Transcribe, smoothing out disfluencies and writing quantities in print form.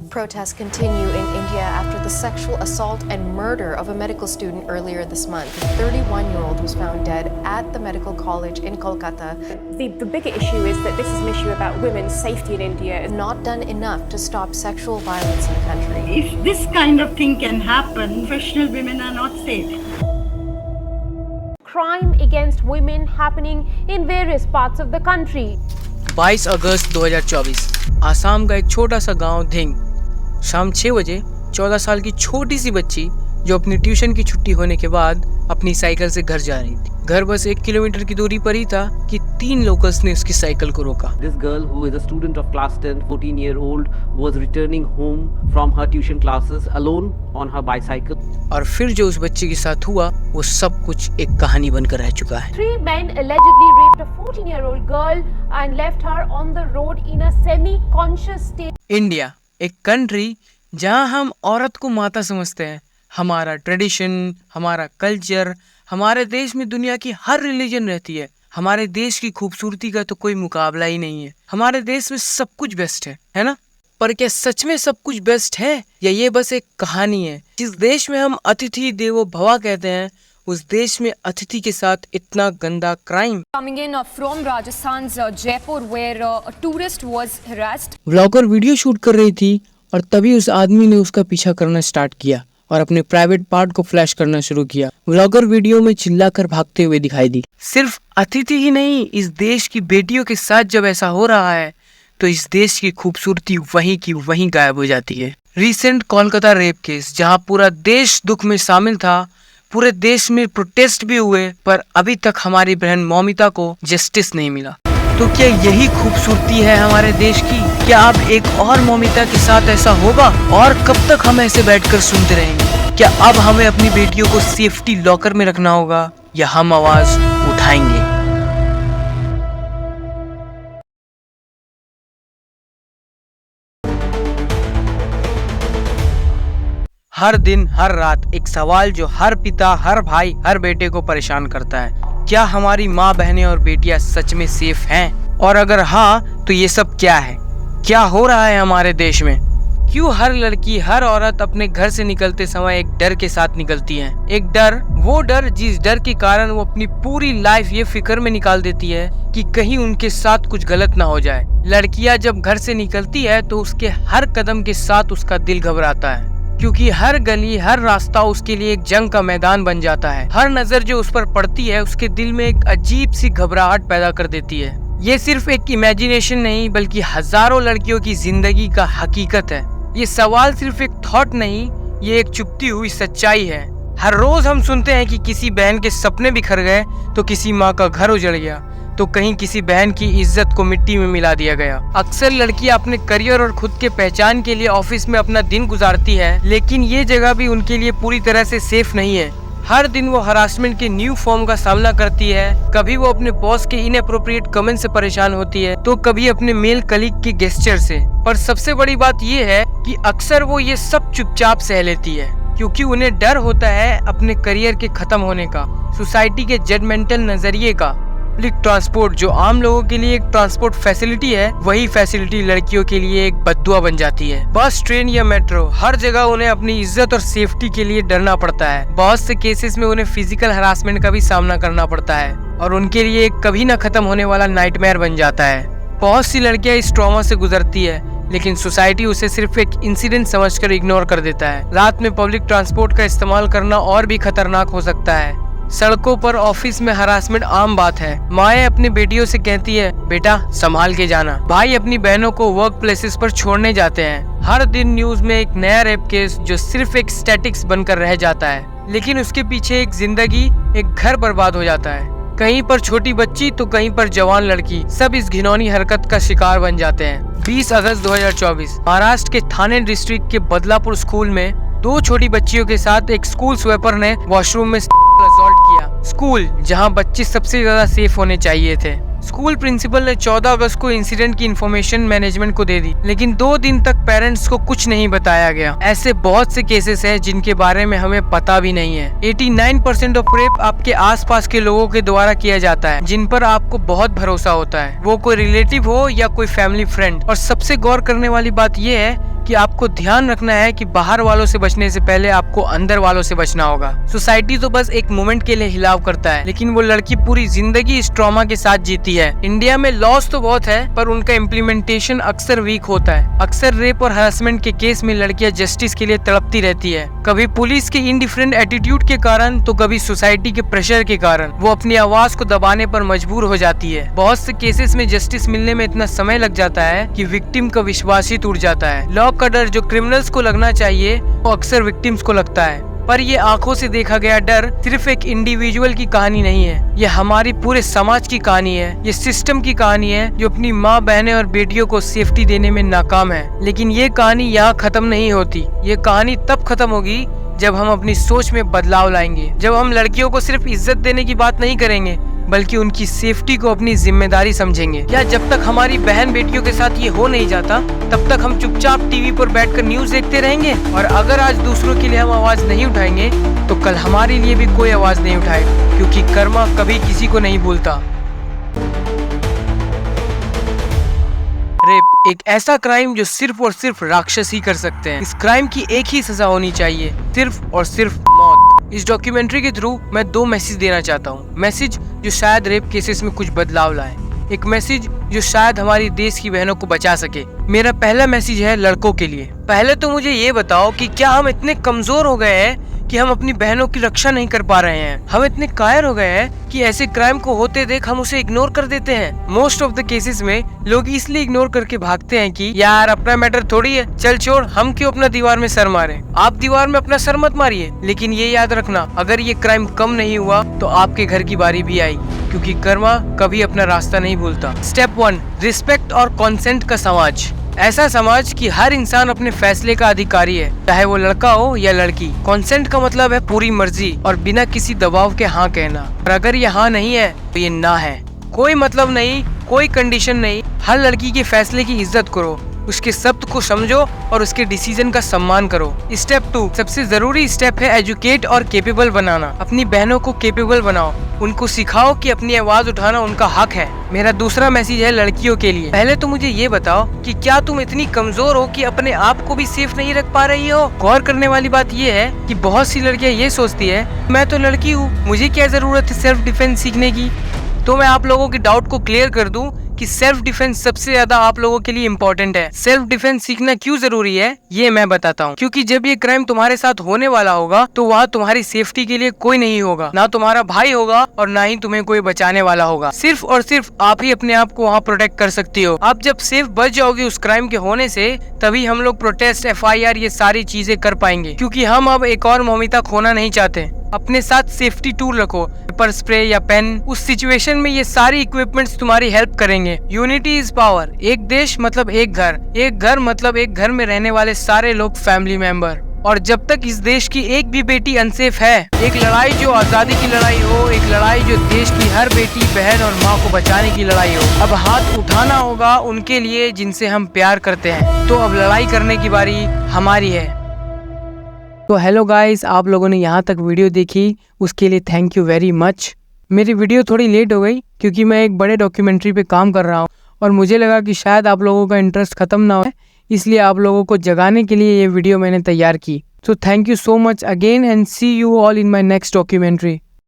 Protests continue in India after the sexual assault and murder of a medical student earlier this month. The 31-year-old was found dead at the medical college in Kolkata. The bigger issue is that this is an issue about women's safety in India. It's not done enough to stop sexual violence in the country. If this kind of thing can happen, professional women are not safe. Crime against women happening in various parts of the country. 22 अगस्त 2024 आसाम का एक छोटा सा गांव धिंग। शाम 6 बजे 14 साल की छोटी सी बच्ची जो अपनी ट्यूशन की छुट्टी होने के बाद अपनी साइकिल से घर जा रही थी। घर बस 1 किलोमीटर की दूरी पर ही था कि 3 लोकल्स ने उसकी साइकिल को रोका। This girl, who is a student of class 10, 14-year-old, was returning home from her tuition classes alone on her bicycle. और फिर जो उस बच्चे के साथ हुआ वो सब कुछ एक कहानी बनकर रह चुका है। 3 men allegedly raped a 14-year-old girl and left her on the road in a semi-conscious state. India, एक कंट्री जहां हम औरत को माता समझते हैं। हमारा ट्रेडिशन, हमारा कल्चर, हमारे देश में दुनिया की हर रिलीजन रहती है। हमारे देश की खूबसूरती का तो कोई मुकाबला ही नहीं है। हमारे देश में सब कुछ बेस्ट है ना? पर क्या सच में सब कुछ बेस्ट है या ये बस एक कहानी है? जिस देश में हम अतिथि देवो भव कहते हैं, उस देश में अतिथि के साथ इतना गंदा crime. Coming in from Rajasthan's Jaipur, where a tourist was harassed. Vlogger video shoot कर रही थी और तभी उस आदमी ने उसका पीछा करना स्टार्ट किया और अपने प्राइवेट पार्ट को फ्लैश करना शुरू किया। व्लॉगर वीडियो में चिल्लाकर भागते हुए दिखाई दी। सिर्फ अतिथि ही नहीं, इस देश की बेटियों के साथ जब ऐसा हो रहा है तो इस देश की खूबसूरती वहीं की वहीं गायब हो जाती है। रिसेंट कोलकाता रेप केस, जहां पूरा देश दुख में शामिल था, पूरे देश में प्रोटेस्ट भी हुए, पर अभी तक हमारी बहन मौमिता को जस्टिस नहीं मिला। तो क्या यही खूबसूरती है हमारे देश की? क्या अब एक और मौमिता के साथ ऐसा होगा? और कब तक हम ऐसे बैठकर सुनते रहेंगे? क्या अब हमें अपनी बेटियों को सेफ्टी लॉकर में रखना होगा या हम आवाज उठाएंगे? हर दिन हर रात एक सवाल जो हर पिता, हर भाई, हर बेटे को परेशान करता है। क्या हमारी माँ, बहनें और बेटियां सच में सेफ हैं? और अगर हाँ, तो ये सब क्या है? क्या हो रहा है हमारे देश में? क्यों हर लड़की, हर औरत अपने घर से निकलते समय एक डर के साथ निकलती है? एक डर, वो डर जिस डर के कारण वो अपनी पूरी लाइफ ये फिक्र में निकाल देती है कि कहीं उनके साथ कुछ गलत ना हो जाए। लड़कियां जब घर से निकलती है तो उसके हर कदम के साथ उसका दिल घबराता है, क्योंकि हर गली, हर रास्ता उसके लिए एक जंग का मैदान बन जाता है। हर नजर जो उस पर पड़ती है उसके दिल में एक अजीब सी घबराहट पैदा कर देती है। ये सिर्फ एक इमेजिनेशन नहीं, बल्कि हजारों लड़कियों की जिंदगी का हकीकत है। ये सवाल सिर्फ एक थॉट नहीं, ये एक चुपती हुई सच्चाई है। हर रोज हम सुनते हैं कि किसी बहन के सपने बिखर गए, तो किसी माँ का घर उजड़ गया, तो कहीं किसी बहन की इज्जत को मिट्टी में मिला दिया गया। अक्सर लड़कियां अपने करियर और खुद के पहचान के लिए ऑफिस में अपना दिन गुजारती है, लेकिन ये जगह भी उनके लिए पूरी तरह से सेफ नहीं है। हर दिन वो हरासमेंट के न्यू फॉर्म का सामना करती है। कभी वो अपने बॉस के इनएप्रोप्रिएट कमेंट से परेशान होती है, तो कभी अपने मेल कलीग के गेस्चर से। पर सबसे बड़ी बात ये है कि अक्सर वो ये सब चुपचाप सह लेती है, क्योंकि उन्हें डर होता है अपने करियर के खत्म होने का, सोसाइटी के जजमेंटल नजरिए का। पब्लिक ट्रांसपोर्ट, जो आम लोगों के लिए एक ट्रांसपोर्ट फैसिलिटी है, वही फैसिलिटी लड़कियों के लिए एक बद्दुआ बन जाती है। बस, ट्रेन या मेट्रो, हर जगह उन्हें अपनी इज्जत और सेफ्टी के लिए डरना पड़ता है। बहुत से केसेस में उन्हें फिजिकल हरासमेंट का भी सामना करना पड़ता है और उनके लिए एक कभी न खत्म होने वाला नाइटमेयर बन जाता है। बहुत सी लड़कियां इस ट्रॉमा से गुजरती है, लेकिन सोसाइटी उसे सिर्फ एक इंसिडेंट समझकर इग्नोर कर देता है। रात में पब्लिक ट्रांसपोर्ट का इस्तेमाल करना और भी खतरनाक हो सकता है। सड़कों पर, ऑफिस में हरासमेंट आम बात है। माएं अपनी बेटियों से कहती है, बेटा संभाल के जाना। भाई अपनी बहनों को वर्क प्लेसेस पर छोड़ने जाते हैं। हर दिन न्यूज में एक नया रेप केस जो सिर्फ एक स्टैटिक्स बनकर रह जाता है, लेकिन उसके पीछे एक जिंदगी, एक घर बर्बाद हो जाता है। कहीं पर छोटी बच्ची तो कहीं पर जवान लड़की, सब इस घिनौनी हरकत का शिकार बन जाते हैं। 20 अगस्त 2024 महाराष्ट्र के थाने डिस्ट्रिक्ट के बदलापुर स्कूल में 2 छोटी बच्चियों के साथ एक स्कूल स्वीपर ने वॉशरूम में असॉल्ट किया। स्कूल जहां बच्चे सबसे ज्यादा सेफ होने चाहिए थे। स्कूल प्रिंसिपल ने 14 अगस्त को इंसिडेंट की इन्फॉर्मेशन मैनेजमेंट को दे दी, लेकिन 2 दिन तक पेरेंट्स को कुछ नहीं बताया गया। ऐसे बहुत से केसेस हैं जिनके बारे में हमें पता भी नहीं है। 89% ऑफ रेप आपके आसपास के लोगों के द्वारा किया जाता है, जिन पर आपको बहुत भरोसा होता है, वो कोई रिलेटिव हो या कोई फैमिली फ्रेंड। और सबसे गौर करने वाली बात ये है कि आपको ध्यान रखना है कि बाहर वालों से बचने से पहले आपको अंदर वालों से बचना होगा। सोसाइटी तो बस एक मोमेंट के लिए हिलाव करता है, लेकिन वो लड़की पूरी जिंदगी इस ट्रॉमा के साथ जीती है। इंडिया में लॉस तो बहुत है, पर उनका इम्प्लीमेंटेशन अक्सर वीक होता है। अक्सर रेप और हरासमेंट के केस में लड़कियां जस्टिस के लिए तड़पती रहती है, कभी पुलिस के इनडिफरेंट एटीट्यूड के कारण तो कभी सोसाइटी के प्रेशर के कारण वो अपनी आवाज को दबाने पर मजबूर हो जाती है। बहुत से केसेस में जस्टिस मिलने में इतना समय लग जाता है कि विक्टिम का विश्वास ही टूट जाता है। लॉ का डर जो क्रिमिनल्स को लगना चाहिए वो अक्सर विक्टिम्स को लगता है। पर ये आंखों से देखा गया डर सिर्फ एक इंडिविजुअल की कहानी नहीं है, ये हमारी पूरे समाज की कहानी है। ये सिस्टम की कहानी है जो अपनी माँ, बहनें और बेटियों को सेफ्टी देने में नाकाम है। लेकिन ये कहानी यहाँ खत्म नहीं होती। ये कहानी तब खत्म होगी जब हम अपनी सोच में बदलाव लाएंगे, जब हम लड़कियों को सिर्फ इज्जत देने की बात नहीं करेंगे बल्कि उनकी सेफ्टी को अपनी जिम्मेदारी समझेंगे। या जब तक हमारी बहन बेटियों के साथ ये हो नहीं जाता तब तक हम चुपचाप टीवी पर बैठकर न्यूज देखते रहेंगे। और अगर आज दूसरों के लिए हम आवाज नहीं उठाएंगे तो कल हमारे लिए भी कोई आवाज नहीं उठाएगा, क्योंकि कर्मा कभी किसी को नहीं भूलता। रेप एक ऐसा क्राइम जो सिर्फ और सिर्फ राक्षस ही कर सकते हैं। इस क्राइम की एक ही सजा होनी चाहिए, सिर्फ और सिर्फ मौत। इस डॉक्यूमेंट्री के थ्रू मैं 2 मैसेज देना चाहता हूँ। मैसेज जो शायद रेप केसेस में कुछ बदलाव लाए, एक मैसेज जो शायद हमारी देश की बहनों को बचा सके। मेरा पहला मैसेज है लड़कों के लिए। पहले तो मुझे ये बताओ कि क्या हम इतने कमजोर हो गए हैं कि हम अपनी बहनों की रक्षा नहीं कर पा रहे हैं? हम इतने कायर हो गए हैं कि ऐसे क्राइम को होते देख हम उसे इग्नोर कर देते हैं। मोस्ट ऑफ द केसेस में लोग इसलिए इग्नोर करके भागते हैं कि यार अपना मैटर थोड़ी है, चल छोड़, हम क्यों अपना दीवार में सर मारे। आप दीवार में अपना सर मत मारिए, लेकिन ये याद रखना, अगर ये क्राइम कम नहीं हुआ तो आपके घर की बारी भी आई, क्योंकि कर्मा कभी अपना रास्ता नहीं भूलता। स्टेप 1, रिस्पेक्ट और कॉन्सेंट का समाज। ऐसा समाज कि हर इंसान अपने फैसले का अधिकारी है, चाहे वो लड़का हो या लड़की। कॉन्सेंट का मतलब है पूरी मर्जी और बिना किसी दबाव के हाँ कहना। और अगर ये हाँ नहीं है तो ये ना है। कोई मतलब नहीं, कोई कंडीशन नहीं। हर लड़की के फैसले की इज्जत करो, उसके शब्द को समझो और उसके डिसीजन का सम्मान करो। स्टेप 2, सबसे जरूरी स्टेप है एजुकेट और केपेबल बनाना। अपनी बहनों को केपेबल बनाओ, उनको सिखाओ कि अपनी आवाज उठाना उनका हक है। मेरा दूसरा मैसेज है लड़कियों के लिए। पहले तो मुझे ये बताओ कि क्या तुम इतनी कमजोर हो कि अपने आप को भी सेफ नहीं रख पा रही हो? गौर करने वाली बात ये है कि बहुत सी लड़कियां ये सोचती है मैं तो लड़की हूँ, मुझे क्या जरूरत है सेल्फ डिफेंस सीखने की। तो मैं आप लोगों के डाउट को क्लियर कर दूं कि सेल्फ डिफेंस सबसे ज्यादा आप लोगों के लिए इम्पोर्टेंट है। सेल्फ डिफेंस सीखना क्यों जरूरी है ये मैं बताता हूँ। क्योंकि जब ये क्राइम तुम्हारे साथ होने वाला होगा तो वहाँ तुम्हारी सेफ्टी के लिए कोई नहीं होगा, ना तुम्हारा भाई होगा और ना ही तुम्हें कोई बचाने वाला होगा। सिर्फ और सिर्फ आप ही अपने आप को वहाँ प्रोटेक्ट कर सकती हो। आप जब सेफ बच जाओगे उस क्राइम के होने से, तभी हम लोग प्रोटेस्ट, FIR ये सारी चीजें कर पाएंगे। क्योंकि हम अब एक और मौमिता खोना नहीं चाहते। अपने साथ सेफ्टी टूल रखो, पेपर स्प्रे या पेन। उस सिचुएशन में ये सारी इक्विपमेंट्स तुम्हारी हेल्प करेंगे। Unity is power. एक देश मतलब एक घर, एक घर मतलब एक घर में रहने वाले सारे लोग फैमिली मेंबर। और जब तक इस देश की एक भी बेटी अनसेफ है, एक लड़ाई जो आजादी की लड़ाई हो, एक लड़ाई जो देश की हर बेटी, बहन और माँ को बचाने की लड़ाई हो, अब हाथ उठाना होगा उनके लिए जिनसे हम प्यार करते हैं। तो अब लड़ाई करने की बारी हमारी है। तो हेलो गाइस, आप लोगों ने यहाँ तक वीडियो देखी उसके लिए थैंक यू वेरी मच। मेरी वीडियो थोड़ी लेट हो गई क्योंकि मैं एक बड़े डॉक्यूमेंट्री पे काम कर रहा हूँ और मुझे लगा कि शायद आप लोगों का इंटरेस्ट खत्म ना हो, इसलिए आप लोगों को जगाने के लिए ये वीडियो मैंने तैयार की। So thank you so much again and see you all in my next documentary.